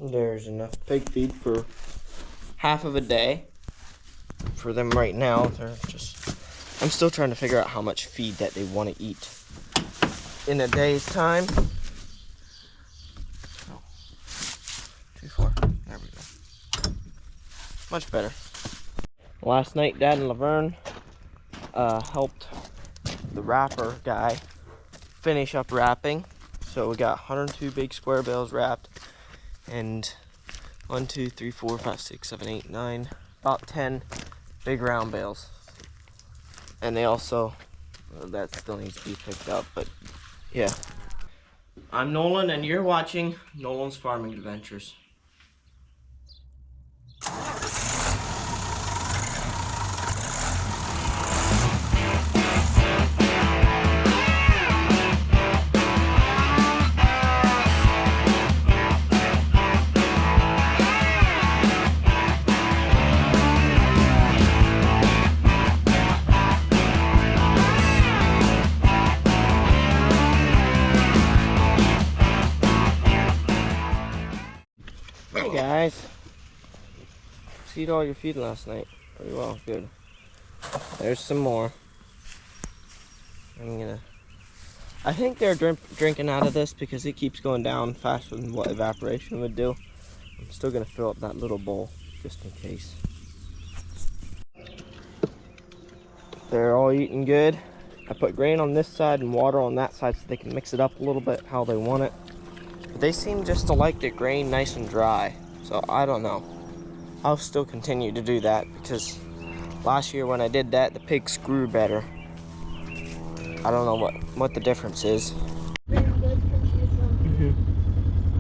There's enough pig feed for half of a day for them right now. I'm still trying to figure out how much feed that they want to eat in a day's time. Oh, too far. There we go. Much better. Last night, Dad and Laverne helped the wrapper guy finish up wrapping. So we got 102 big square bales wrapped, and 1, 2, 3, 4, 5, 6, 7, 8, 9, about 10 big round bales. And they also, that still needs to be picked up, but yeah. I'm Nolan, and you're watching Nolan's Farming Adventures. Hey guys, seed all your feed last night. Pretty well, good. There's some more. I think they're drinking out of this because it keeps going down faster than what evaporation would do. I'm still gonna fill up that little bowl just in case. They're all eating good. I put grain on this side and water on that side so they can mix it up a little bit how they want it. But they seem just to like the grain nice and dry, so I don't know. I'll still continue to do that because last year when I did that, the pigs grew better. I don't know what the difference is.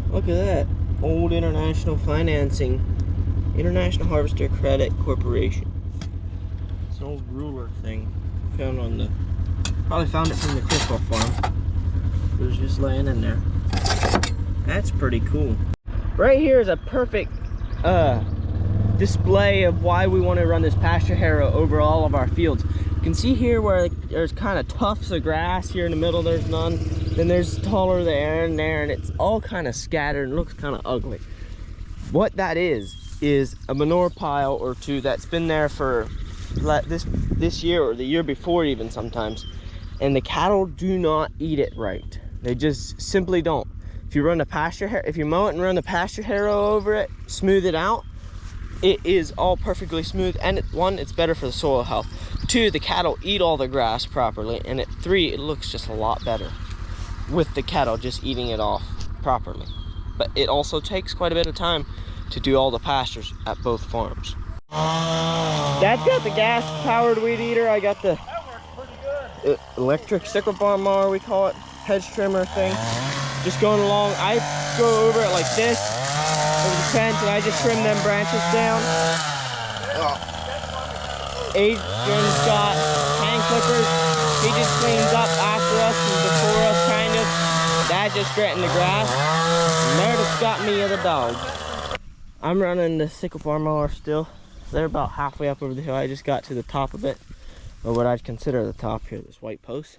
Look at that. Old International Financing. International Harvester Credit Corporation. It's an old ruler thing. Probably found it from the criswell farm. It was just laying in there. That's pretty cool. Right here is a perfect display of why we want to run this pasture harrow over all of our fields. You can see here where there's kind of tufts of grass. Here in the middle there's none. Then there's taller there and there, and it's all kind of scattered and looks kind of ugly. What that is a manure pile or two that's been there for this year or the year before even sometimes, and the cattle do not eat it right. They just simply don't. If you if you mow it and run the pasture harrow over it, smooth it out, it is all perfectly smooth. And it's better for the soil health. 2, the cattle eat all the grass properly. And 3, it looks just a lot better with the cattle just eating it off properly. But it also takes quite a bit of time to do all the pastures at both farms. Dad's got the gas-powered weed eater. I got the electric sickle bar mower, we call it, hedge trimmer thing. Just going along, I go over it like this, over the fence, and I just trim them branches down. Adrian's got hand clippers. He just cleans up after us and before us, kind of. Dad just gritting the grass. Meredith's got me the dogs. I'm running the sickle bar mower still. They're about halfway up over the hill. I just got to the top of it, or what I'd consider the top here, this white post.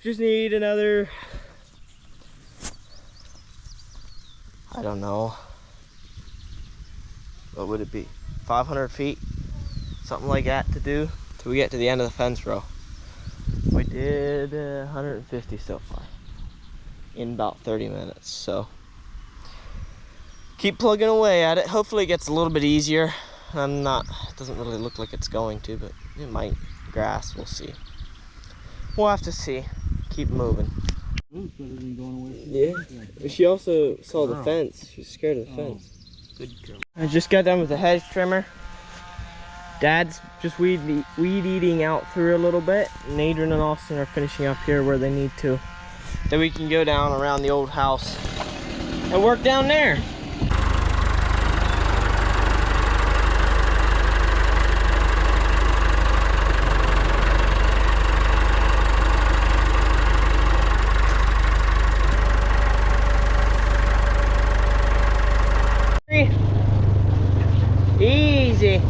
Just need another, I don't know, what would it be, 500 feet, something like that to do till we get to the end of the fence row. We did 150 so far in about 30 minutes, so keep plugging away at it. Hopefully it gets a little bit easier. It doesn't really look like it's going to, but it might. Grass, we'll see. We'll have to see. Keep moving. Yeah, but she also saw the fence. She was scared of the fence. Good girl. I just got done with the hedge trimmer. Dad's just weed eating out through a little bit, and Adrian and Austin are finishing up here where they need to. Then we can go down around the old house and work down there. Easy.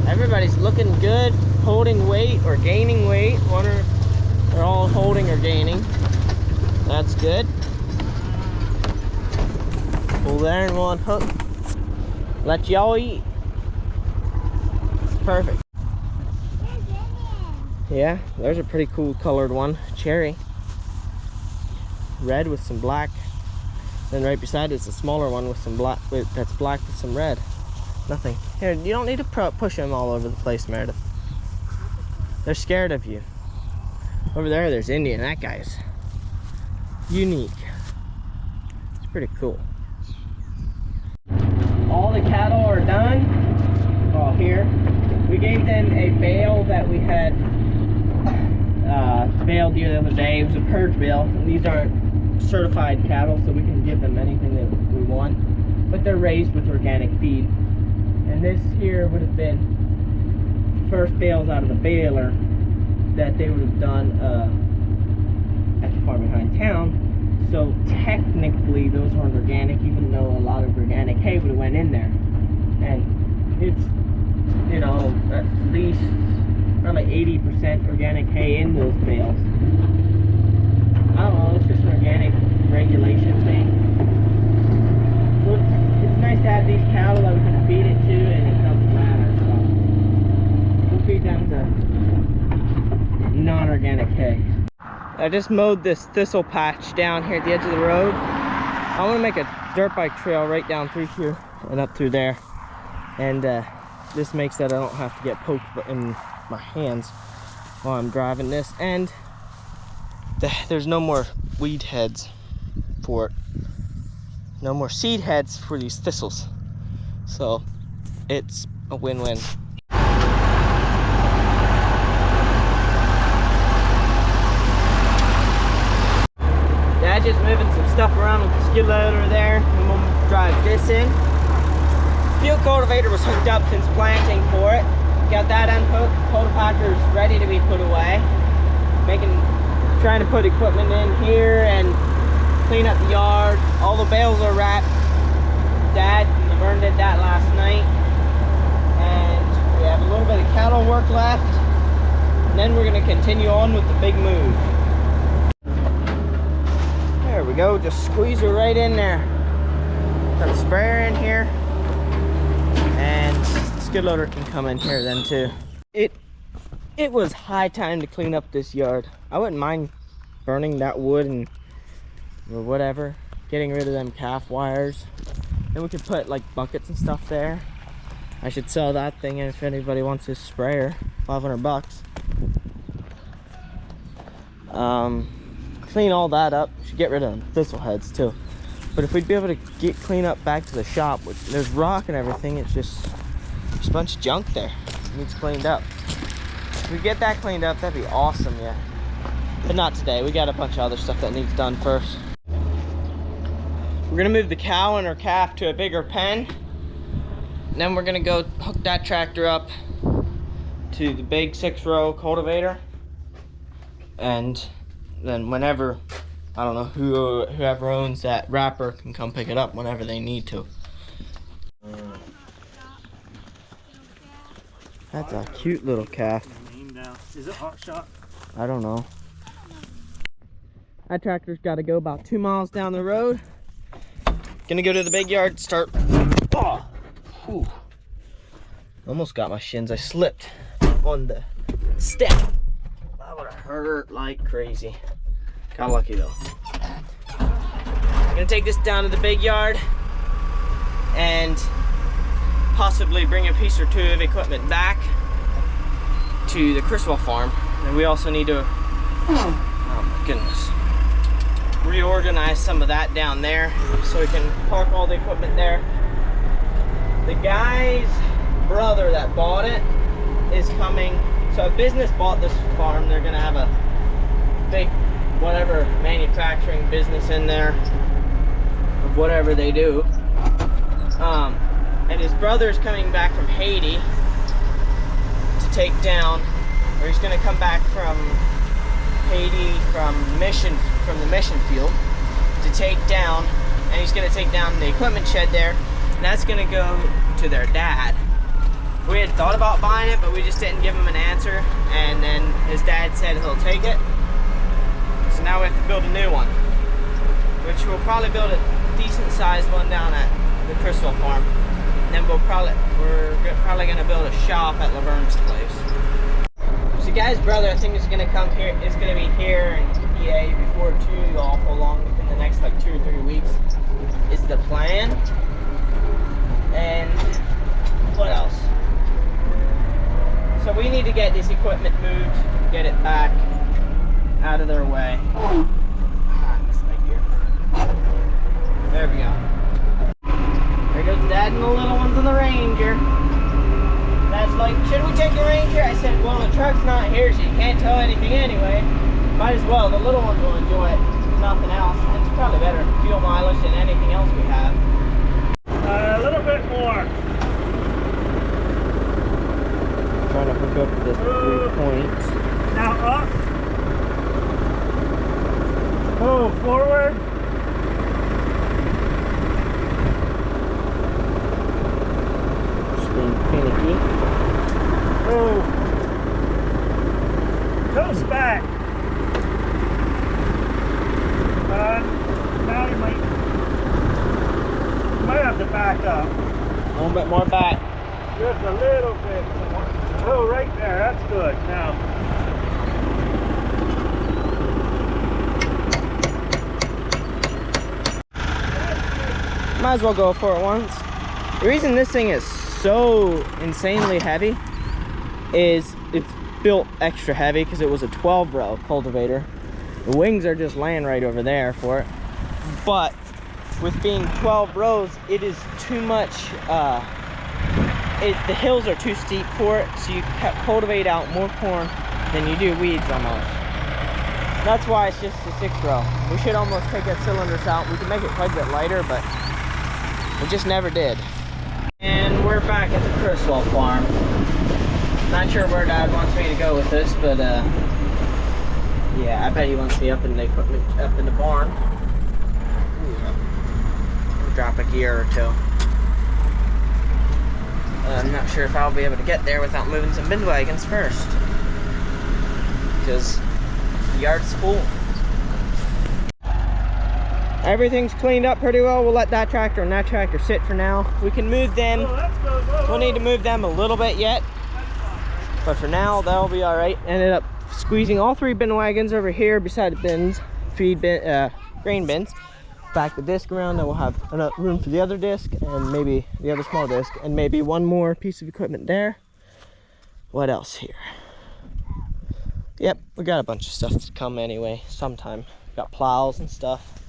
Everybody's looking good, holding weight or gaining weight. They're all holding or gaining. That's good. Pull there and we'll unhook. Let y'all eat. Perfect. Yeah, there's a pretty cool colored one. Cherry. Red with some black. Then right beside it's a smaller one with some black, that's black with some red. Nothing. Here, you don't need to push them all over the place, Meredith. They're scared of you. Over there, there's Indian. That guy's unique. It's pretty cool. All the cattle are done. Well, here. We gave them a bale that we had baled the other day. It was a purge bale. And these aren't certified cattle, so we can give them anything that we want. But they're raised with organic feed. And this here would have been first bales out of the baler that they would have done at the farm behind town. So technically those aren't organic, even though a lot of organic hay would have went in there. And it's, you know, at least probably 80% organic hay in those bales. I don't know, it's just an organic regulation thing. Look, it's nice to have these cattle that we can feed it to, and it doesn't matter. So we'll feed them to non-organic hay. I just mowed this thistle patch down here at the edge of the road. I want to make a dirt bike trail right down through here and up through there. And this makes that I don't have to get poked in my hands while I'm driving this. And there's no more weed heads for it. No more seed heads for these thistles. So it's a win-win. Dad's just moving some stuff around with the skid loader there, and we'll drive this in. Field cultivator was hooked up since planting for it. Got that unhooked. Cultivator is ready to be put away. Trying to put equipment in here and clean up the yard. All the bales are wrapped. Dad and Laverne did that last night. And we have a little bit of cattle work left. And then we're going to continue on with the big move. There we go, just squeeze her right in there. Got a sprayer in here. And the skid loader can come in here then too. It was high time to clean up this yard. I wouldn't mind burning that wood and or whatever, getting rid of them calf wires. Then we could put like buckets and stuff there. I should sell that thing if anybody wants this sprayer. 500 bucks. Clean all that up. Should get rid of them thistle heads too. But if we'd be able to clean up back to the shop, there's rock and everything, it's just a bunch of junk there. It needs cleaned up. If we get that cleaned up, that'd be awesome, yeah. But not today. We got a bunch of other stuff that needs done first. We're gonna move the cow and her calf to a bigger pen. And then we're gonna go hook that tractor up to the big 6-row cultivator. And then whenever, I don't know, whoever owns that wrapper can come pick it up whenever they need to. That's a cute little calf. Is it hot shot? I don't know. That tractor's got to go about 2 miles down the road. Gonna go to the big yard, start. Oh, whew. Almost got my shins. I slipped on the step. That would have hurt like crazy. Got lucky though. I'm gonna take this down to the big yard and possibly bring a piece or two of equipment back to the Criswell farm. And we also need to, oh my goodness, reorganize some of that down there so we can park all the equipment there. The guy's brother that bought it is coming. So a business bought this farm. They're gonna have a big whatever manufacturing business in there of whatever they do. And his brother's coming back from Haiti to take down, or he's gonna come back from Haiti from the mission field to take down, and he's gonna take down the equipment shed there, and that's gonna go to their dad. We had thought about buying it, but we just didn't give him an answer, and then his dad said he'll take it. So now we have to build a new one. which we'll probably build a decent sized one down at the Criswell farm. And then we're probably gonna build a shop at Laverne's place. So guy's brother, I think, is gonna be here in PA before too awful long, within the next like 2 or 3 weeks is the plan. And what else? So we need to get this equipment moved, get it back out of their way. This right here. There we go. There goes Dad and the little ones in the Ranger. Dad's like, should we take the Ranger? I said, well, the truck's not here, so you can't tow anything anyway. Might as well. The little ones will enjoy it. If nothing else. It's probably better fuel mileage than anything else we have. A little bit more. Trying to hook up this 3 points. Now up. Oh, forward. Just being finicky. Oh. Coast back. Now you might have to back up. A little bit more back. Just a little bit more. Oh, right there. That's good. Now. Might as well go for it once. The reason this thing is so insanely heavy is it's built extra heavy because it was a 12-row cultivator. The wings are just laying right over there for it. But with being 12 rows, it is too much, the hills are too steep for it, so you cultivate out more corn than you do weeds almost. That's why it's just a 6-row. We should almost take that cylinders out. We can make it quite a bit lighter, but we just never did. And we're back at the Criswell farm. Not sure where Dad wants me to go with this, but yeah, I bet he wants me up in the equipment, up in the barn. We'll drop a gear or two. I'm not sure if I'll be able to get there without moving some bin wagons first, because the yard's full. Everything's cleaned up pretty well. We'll let that tractor and that tractor sit for now. We can move them. We'll need to move them a little bit yet, but for now they'll be all right. Ended up squeezing all 3 bin wagons over here beside the bins, feed bin, grain bins. Back the disc around, then we'll have enough room for the other disc and maybe the other small disc and maybe one more piece of equipment there. What else here? Yep, we got a bunch of stuff to come anyway sometime. Got plows and stuff.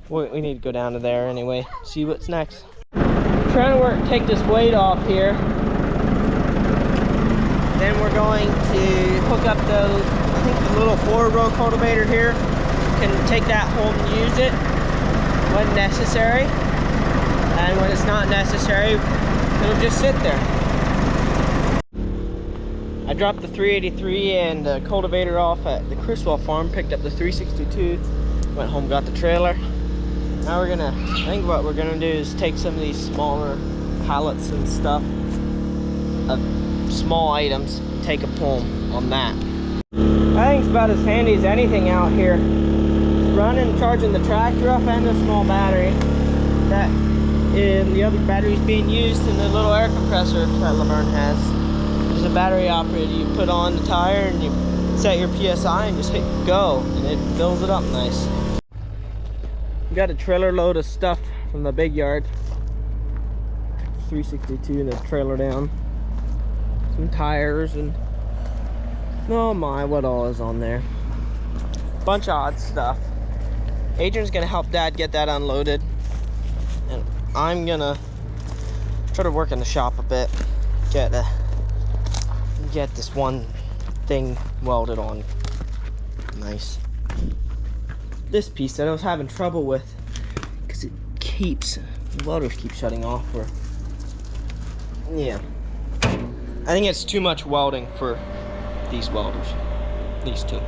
We need to go down to there anyway, see what's next. Trying to take this weight off here. Then we're going to hook up those, I think the little 4-row cultivator here. Can take that home and use it when necessary, and when it's not necessary, it'll just sit there. I dropped the 383 and the cultivator off at the Criswell farm, picked up the 362, went home, got the trailer. Now I think what we're gonna do is take some of these smaller pallets and stuff of small items and take them home on that. I think it's about as handy as anything out here. Running, charging the tractor up and the small battery. That the other battery's being used in the little air compressor that Laverne has. There's a battery operated. You put on the tire and you set your PSI and just hit go, and it fills it up nice. We got a trailer load of stuff from the big yard. 362 and the trailer down. Some tires and oh my, what all is on there? Bunch of odd stuff. Adrian's gonna help Dad get that unloaded, and I'm gonna try to work in the shop a bit, get this one thing welded on nice. This piece that I was having trouble with because the welders keep shutting off, or yeah, I think it's too much welding for these welders, these two.